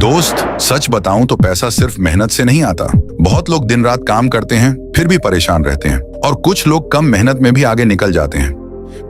दोस्त, सच बताऊं तो पैसा सिर्फ मेहनत से नहीं आता। बहुत लोग दिन रात काम करते हैं फिर भी परेशान रहते हैं, और कुछ लोग कम मेहनत में भी आगे निकल जाते हैं।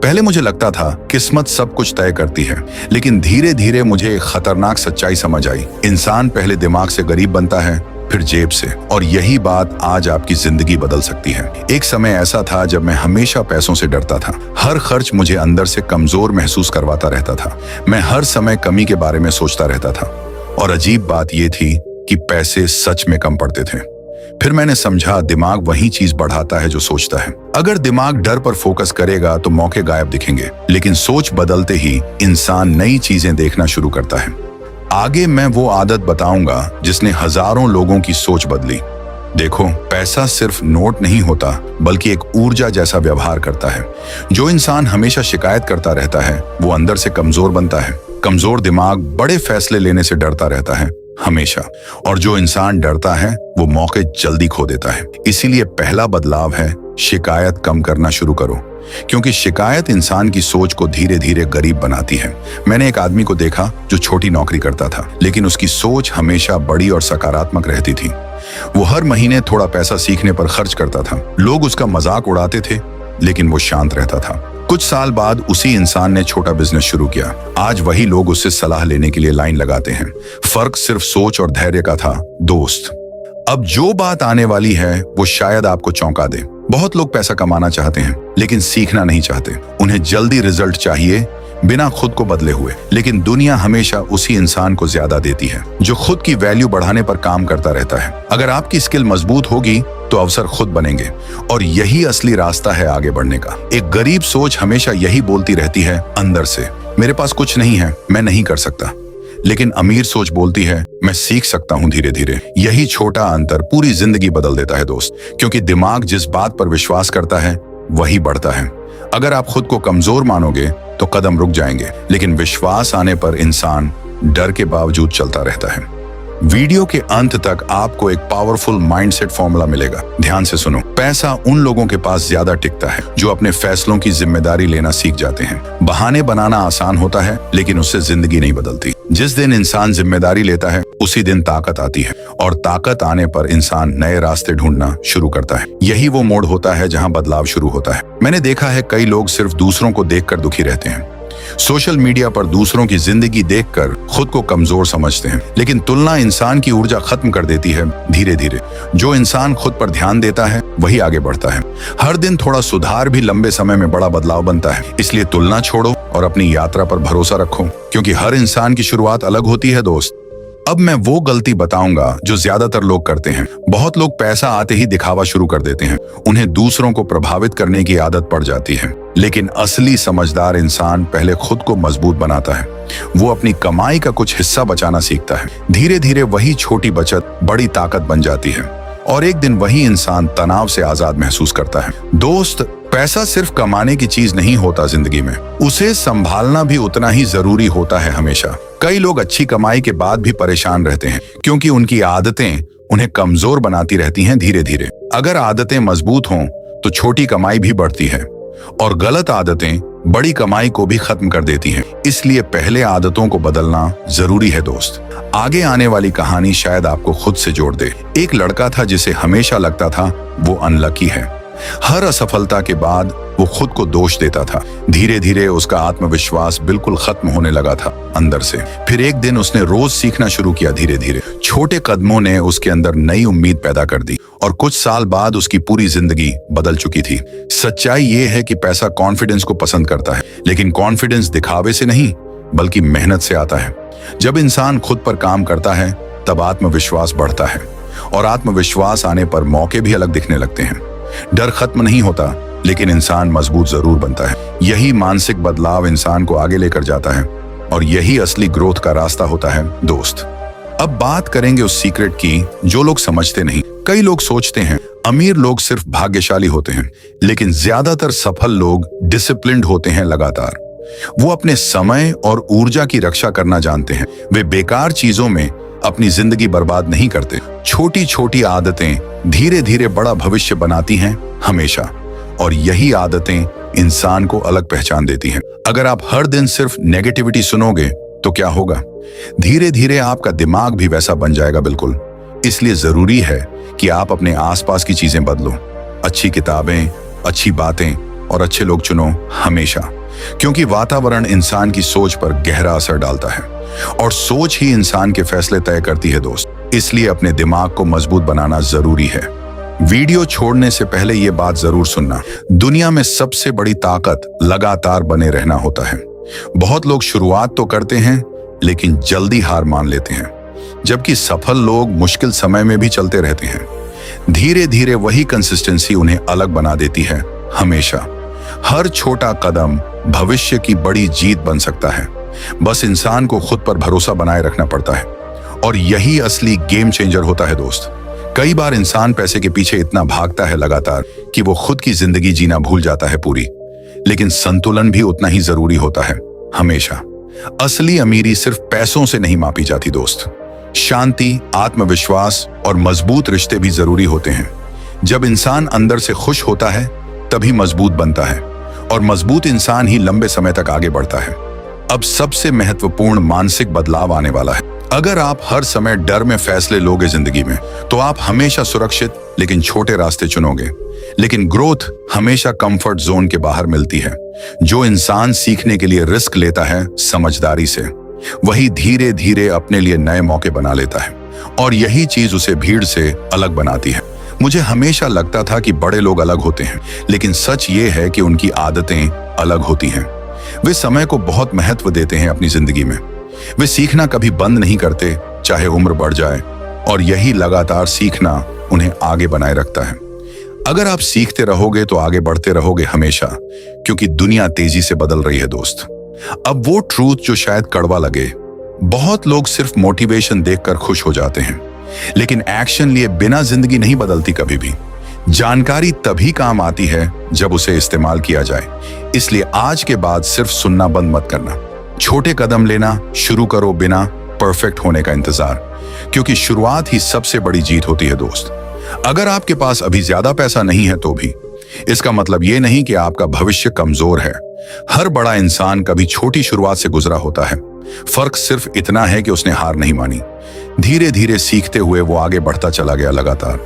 पहले मुझे लगता था किस्मत सब कुछ तय करती है, लेकिन धीरे धीरे मुझे एक खतरनाक सच्चाई समझ आई। इंसान पहले दिमाग से गरीब बनता है, फिर जेब से, और यही बात आज आपकी जिंदगी बदल सकती है। एक समय ऐसा था जब मैं हमेशा पैसों से डरता था। हर खर्च मुझे अंदर से कमजोर महसूस करवाता रहता था। मैं हर समय कमी के बारे में सोचता रहता था, और अजीब बात यह थी कि पैसे सच में कम पड़ते थे। फिर मैंने समझा, दिमाग वही चीज बढ़ाता है जो सोचता है। अगर दिमाग डर पर फोकस करेगा तो मौके गायब दिखेंगे, लेकिन सोच बदलते ही इंसान नई चीजें देखना शुरू करता है। आगे मैं वो आदत बताऊंगा जिसने हजारों लोगों की सोच बदली। देखो, पैसा सिर्फ नोट नहीं होता, बल्कि एक ऊर्जा जैसा व्यवहार करता है। जो इंसान हमेशा शिकायत करता रहता है वो अंदर से कमजोर बनता है। कमजोर दिमाग बड़े फैसले लेने से डरता रहता है हमेशा, और जो इंसान डरता है वो मौके जल्दी खो देता है। इसीलिए पहला बदलाव है शिकायत कम करना शुरू करो, क्योंकि शिकायत इंसान की सोच को धीरे धीरे गरीब बनाती है। मैंने एक आदमी को देखा जो छोटी नौकरी करता था, लेकिन उसकी सोच हमेशा बड़ी और सकारात्मक रहती थी। वो हर महीने थोड़ा पैसा सीखने पर खर्च करता था। लोग उसका मजाक उड़ाते थे, लेकिन वो शांत रहता था। कुछ साल बाद उसी इंसान ने छोटा बिजनेस शुरू किया। आज वही लोग उससे सलाह लेने के लिए लाइन लगाते हैं। फर्क सिर्फ सोच और धैर्य का था दोस्त। अब जो बात आने वाली है वो शायद आपको चौंका दे। बहुत लोग पैसा कमाना चाहते हैं, लेकिन सीखना नहीं चाहते। उन्हें जल्दी रिजल्ट चाहिए, बिना खुद को बदले हुए। लेकिन दुनिया हमेशा उसी इंसान को ज्यादा देती है जो खुद की वैल्यू बढ़ाने पर काम करता रहता है। अगर आपकी स्किल मजबूत होगी तो अवसर खुद बनेंगे, और यही असली रास्ता है आगे बढ़ने का। एक गरीब सोच हमेशा यही बोलती रहती है अंदर से, मेरे पास कुछ नहीं है, मैं नहीं कर सकता। लेकिन अमीर सोच बोलती है, मैं सीख सकता हूं धीरे धीरे। यही छोटा अंतर पूरी जिंदगी बदल देता है दोस्त, क्योंकि दिमाग जिस बात पर विश्वास करता है वही बढ़ता है। अगर आप खुद को कमजोर मानोगे तो कदम रुक जाएंगे, लेकिन विश्वास आने पर इंसान डर के बावजूद चलता रहता है। वीडियो के अंत तक आपको एक पावरफुल माइंडसेट फॉर्मूला मिलेगा। ध्यान से सुनो। पैसा उन लोगों के पास ज्यादा टिकता है जो अपने फैसलों की जिम्मेदारी लेना सीख जाते हैं। बहाने बनाना आसान होता है, लेकिन उससे जिंदगी नहीं बदलती। जिस दिन इंसान जिम्मेदारी लेता है उसी दिन ताकत आती है, और ताकत आने पर इंसान नए रास्ते ढूंढना शुरू करता है। यही वो मोड़ होता है जहां बदलाव शुरू होता है। मैंने देखा है कई लोग सिर्फ दूसरों को देखकर दुखी रहते हैं। सोशल मीडिया पर दूसरों की जिंदगी देखकर खुद को कमजोर समझते हैं, लेकिन तुलना इंसान की ऊर्जा खत्म कर देती है धीरे धीरे। जो इंसान खुद पर ध्यान देता है वही आगे बढ़ता है। हर दिन थोड़ा सुधार भी लंबे समय में बड़ा बदलाव बनता है। इसलिए तुलना छोड़ो और अपनी यात्रा पर भरोसा रखो, क्योंकि हर इंसान की शुरुआत अलग होती है दोस्त। अब मैं वो गलती बताऊंगा जो ज्यादातर लोग करते हैं। बहुत लोग पैसा आते ही दिखावा शुरू कर देते हैं। उन्हें दूसरों को प्रभावित करने की आदत पड़ जाती है, लेकिन असली समझदार इंसान पहले खुद को मजबूत बनाता है। वो अपनी कमाई का कुछ हिस्सा बचाना सीखता है। धीरे धीरे वही छोटी बचत बड़ी ताकत बन जाती है, और एक दिन वही इंसान तनाव से आजाद महसूस करता है। दोस्त, पैसा सिर्फ कमाने की चीज नहीं होता जिंदगी में, उसे संभालना भी उतना ही जरूरी होता है हमेशा। कई लोग अच्छी कमाई के बाद भी परेशान रहते हैं, क्योंकि उनकी आदतें उन्हें कमजोर बनाती रहती हैं धीरे धीरे। अगर आदतें मजबूत हों तो छोटी कमाई भी बढ़ती है, और गलत आदतें बड़ी कमाई को भी खत्म कर देती हैं। इसलिए पहले आदतों को बदलना जरूरी है दोस्त। आगे आने वाली कहानी शायद आपको खुद से जोड़ दे। एक लड़का था जिसे हमेशा लगता था वो अनलकी है। हर असफलता के बाद वो खुद को दोष देता था। धीरे धीरे उसका आत्मविश्वास बिल्कुल खत्म होने लगा था अंदर से। फिर एक दिन उसने रोज सीखना शुरू किया। धीरे धीरे छोटे कदमों ने उसके अंदर नई उम्मीद पैदा कर दी, और कुछ साल बाद उसकी पूरी जिंदगी बदल चुकी थी। सच्चाई ये है कि पैसा कॉन्फिडेंस को पसंद करता है, लेकिन कॉन्फिडेंस दिखावे से नहीं बल्कि मेहनत से आता है। जब इंसान खुद पर काम करता है तब आत्मविश्वास बढ़ता है, और आत्मविश्वास आने पर मौके भी अलग दिखने लगते हैं। डर खत्म नहीं होता, लेकिन इंसान मजबूत जरूर बनता है। यही मानसिक बदलाव इंसान को आगे लेकर जाता है, और यही असली ग्रोथ का रास्ता होता है दोस्त। अब बात करेंगे उस सीक्रेट की जो लोग समझते नहीं। कई लोग सोचते हैं अमीर लोग सिर्फ भाग्यशाली होते हैं, लेकिन ज्यादातर सफल लोग डिसिप्लिन्ड होते हैं लगातार। वो अपने समय और ऊर्जा की रक्षा करना जानते हैं। वे बेकार चीजों में अपनी जिंदगी बर्बाद नहीं करते। छोटी छोटी आदतें धीरे धीरे बड़ा भविष्य बनाती हैं हमेशा, और यही आदतें इंसान को अलग पहचान देती हैं। अगर आप हर दिन सिर्फ नेगेटिविटी सुनोगे तो क्या होगा? धीरे धीरे आपका दिमाग भी वैसा बन जाएगा बिल्कुल। इसलिए जरूरी है कि आप अपने आसपास की चीजें बदलो। अच्छी किताबें, अच्छी बातें और अच्छे लोग चुनो हमेशा, क्योंकि वातावरण इंसान की सोच पर गहरा असर डालता है और सोच ही इंसान के फैसले तय करती है दोस्त। इसलिए अपने दिमाग को मजबूत बनाना जरूरी है। वीडियो छोड़ने से पहले ये बात जरूर सुनना, दुनिया में सबसे बड़ी ताकत लगातार बने रहना होता है। बहुत लोग शुरुआत तो करते हैं लेकिन जल्दी हार मान लेते हैं, जबकि सफल लोग मुश्किल समय में भी चलते रहते हैं। धीरे धीरे वही कंसिस्टेंसी उन्हें अलग बना देती है हमेशा। हर छोटा कदम भविष्य की बड़ी जीत बन सकता है। बस इंसान को खुद पर भरोसा बनाए रखना पड़ता है और यही असली गेम चेंजर होता है दोस्त। कई बार इंसान पैसे के पीछे इतना भागता है लगातार कि वो खुद की जिंदगी जीना भूल जाता है पूरी। लेकिन संतुलन भी उतना ही जरूरी होता है हमेशा। असली अमीरी सिर्फ पैसों से नहीं मापी जाती दोस्त। शांति, आत्मविश्वास और मजबूत रिश्ते भी जरूरी होते हैं। जब इंसान अंदर से खुश होता है तभी मजबूत बनता है और मजबूत इंसान ही लंबे समय तक आगे बढ़ता है। अब सबसे महत्वपूर्ण मानसिक बदलाव आने वाला है। अगर आप हर समय डर में फैसले लोगे जिंदगी में, तो आप हमेशा सुरक्षित लेकिन छोटे रास्ते चुनोगे। लेकिन ग्रोथ हमेशा कंफर्ट जोन के बाहर मिलती है। जो इंसान सीखने के लिए रिस्क लेता है समझदारी से, वही धीरे धीरे अपने लिए नए मौके बना लेता है और यही चीज उसे भीड़ से अलग बनाती है। मुझे हमेशा लगता था कि बड़े लोग अलग होते हैं, लेकिन सच ये है कि उनकी आदतें अलग होती हैं। वे समय को बहुत महत्व देते हैं अपनी जिंदगी में। वे सीखना कभी बंद नहीं करते, चाहे उम्र बढ़ जाए, और यही लगातार सीखना उन्हें आगे बनाए रखता है। अगर आप सीखते रहोगे तो आगे बढ़ते रहोगे हमेशा, क्योंकि दुनिया तेजी से बदल रही है दोस्त। अब वो ट्रूथ जो शायद कड़वा लगे, बहुत लोग सिर्फ मोटिवेशन देखकर खुश हो जाते हैं, लेकिन एक्शन लिए बिना जिंदगी नहीं बदलती कभी भी। जानकारी तभी काम आती है जब उसे इस्तेमाल किया जाए। इसलिए आज के बाद सिर्फ सुनना बंद मत करना। छोटे कदम लेना शुरू करो बिना परफेक्ट होने का इंतजार, क्योंकि शुरुआत ही सबसे बड़ी जीत होती है दोस्त। अगर आपके पास अभी ज्यादा पैसा नहीं है तो भी इसका मतलब ये नहीं कि आपका भविष्य कमजोर है। हर बड़ा इंसान कभी छोटी शुरुआत से गुजरा होता है। फर्क सिर्फ इतना है कि उसने हार नहीं मानी। धीरे धीरे सीखते हुए वो आगे बढ़ता चला गया लगातार,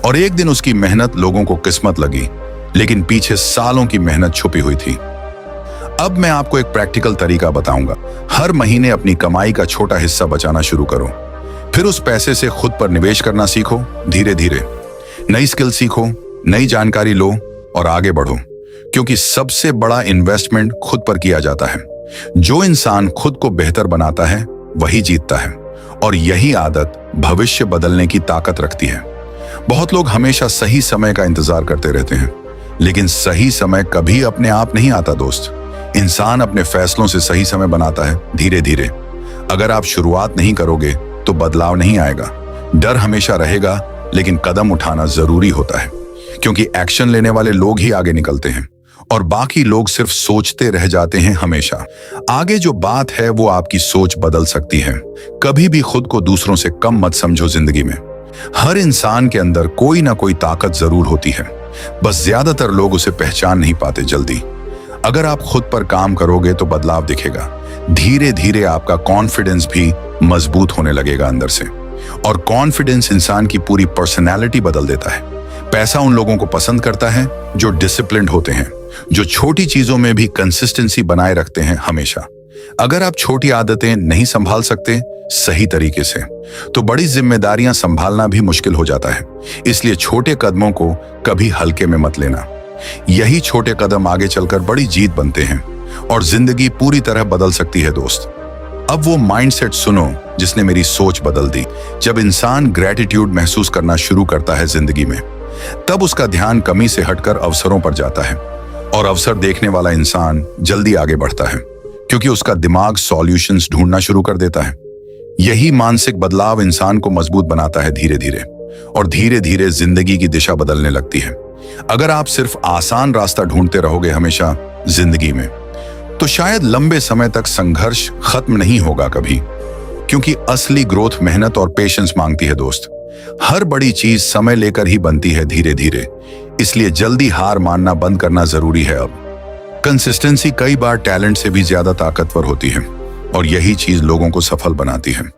और एक दिन उसकी मेहनत लोगों को किस्मत लगी, लेकिन पीछे सालों की मेहनत छुपी हुई थी। अब मैं आपको एक प्रैक्टिकल तरीका बताऊंगा। हर महीने अपनी कमाई का छोटा हिस्सा बचाना शुरू करो, फिर उस पैसे से खुद पर निवेश करना सीखो। धीरे धीरे नई स्किल सीखो, नई जानकारी लो और आगे बढ़ो, क्योंकि सबसे बड़ा इन्वेस्टमेंट खुद पर किया जाता है। जो इंसान खुद को बेहतर बनाता है वही जीतता है, और यही आदत भविष्य बदलने की ताकत रखती है। बहुत लोग हमेशा सही समय का इंतजार करते रहते हैं, लेकिन सही समय कभी अपने आप नहीं आता दोस्त। इंसान अपने फैसलों से सही समय बनाता है धीरे धीरे। अगर आप शुरुआत नहीं करोगे तो बदलाव नहीं आएगा। डर हमेशा रहेगा, लेकिन कदम उठाना जरूरी होता है, क्योंकि एक्शन लेने वाले लोग ही आगे निकलते हैं और बाकी लोग सिर्फ सोचते रह जाते हैं हमेशा। आगे जो बात है वो आपकी सोच बदल सकती है। कभी भी खुद को दूसरों से कम मत समझो जिंदगी में। हर इंसान के अंदर कोई ना कोई ताकत जरूर होती है, बस ज्यादातर लोग उसे पहचान नहीं पाते जल्दी। अगर आप खुद पर काम करोगे तो बदलाव दिखेगा। धीरे धीरे आपका कॉन्फिडेंस भी मजबूत होने लगेगा अंदर से, और कॉन्फिडेंस इंसान की पूरी पर्सनैलिटी बदल देता है। पैसा उन लोगों को पसंद करता है जो डिसिप्लिन्ड होते हैं, जो छोटी चीजों में भी कंसिस्टेंसी बनाए रखते हैं हमेशा। अगर आप छोटी आदतें नहीं संभाल सकते सही तरीके से, तो बड़ी जिम्मेदारियां संभालना भी मुश्किल हो जाता है। इसलिए छोटे कदमों को कभी हल्के में मत लेना। यही छोटे कदम आगे चलकर बड़ी जीत बनते हैं और जिंदगी पूरी तरह बदल सकती है दोस्त। अब वो माइंडसेट सुनो जिसने मेरी सोच बदल दी। जब इंसान ग्रेटिट्यूड महसूस करना शुरू करता है जिंदगी में, तब उसका ध्यान कमी से हटकर अवसरों पर जाता है, और अवसर देखने वाला इंसान जल्दी आगे बढ़ता है, क्योंकि उसका दिमाग सॉल्यूशंस ढूंढना शुरू कर देता है। यही मानसिक बदलाव इंसान को मजबूत बनाता है धीरे धीरे, और धीरे धीरे जिंदगी की दिशा बदलने लगती है। अगर आप सिर्फ आसान रास्ता ढूंढते रहोगे हमेशा जिंदगी में, तो शायद लंबे समय तक संघर्ष खत्म नहीं होगा कभी, क्योंकि असली ग्रोथ मेहनत और पेशेंस मांगती है दोस्त। हर बड़ी चीज समय लेकर ही बनती है धीरे धीरे, इसलिए जल्दी हार मानना बंद करना जरूरी है। अब कंसिस्टेंसी कई बार टैलेंट से भी ज्यादा ताकतवर होती है। और यही चीज लोगों को सफल बनाती है।